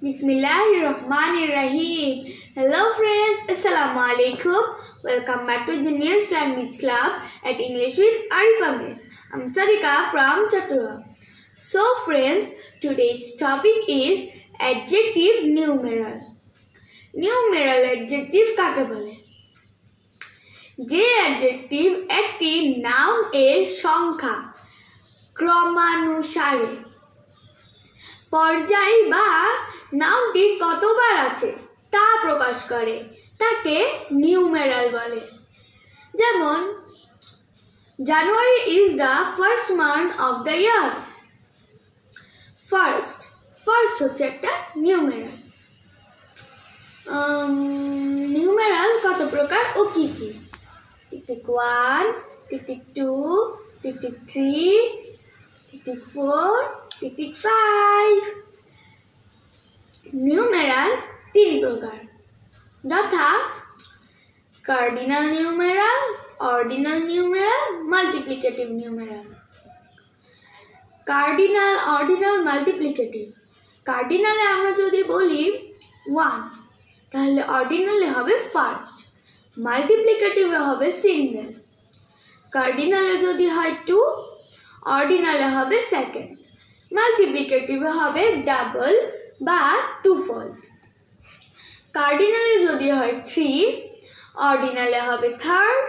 Bismillahirrahmanirrahim. Hello friends, Assalamu alaikum. Welcome back to the Nearest Language Club at English with Arifa Miss. I'm Sadika from Chatura. So friends, today's topic is adjective numeral. Numeral adjective কাকে বলে? যে adjective একটি noun এর সংখ্যা ক্রমানুসারে পর্যায় বা নাউনটি কতবার আছে তা প্রকাশ করে তাকে নিউমেরাল বলে। যেমন January is the first month of the year. First হচ্ছে একটা নিউমেরাল। নিউমেরাল কত প্রকার ও কি কি? Tick 1, tick 2, tick 3, tick 4, tick 5। Numeral 3 প্রকার, যথা cardinal numeral, ordinal numeral, multiplicative numeral. Cardinal, ordinal, multiplicative. কার্ডিনালে আমরা যদি বলি 1 তাহলে অর্ডিনালে হবে ফার্স্ট, মাল্টিপ্লিকেটিভে হবে সিঙ্গেল। কার্ডিনালে যদি হয় 2, অর্ডিনালে হবে সেকেন্ড, মাল্টিপ্লিকেটিভে হবে ডাবল বা টুফোল্ড। কার্ডিনালে যদি হয় 3, অর্ডিনালে হবে থার্ড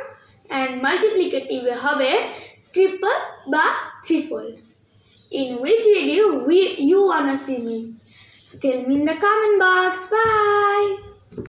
and মাল্টিপ্লিকেটিভে হবে ট্রিপল বা থ্রিফোল্ড। In which video you wanna see me? Tell me in the comment box. Bye.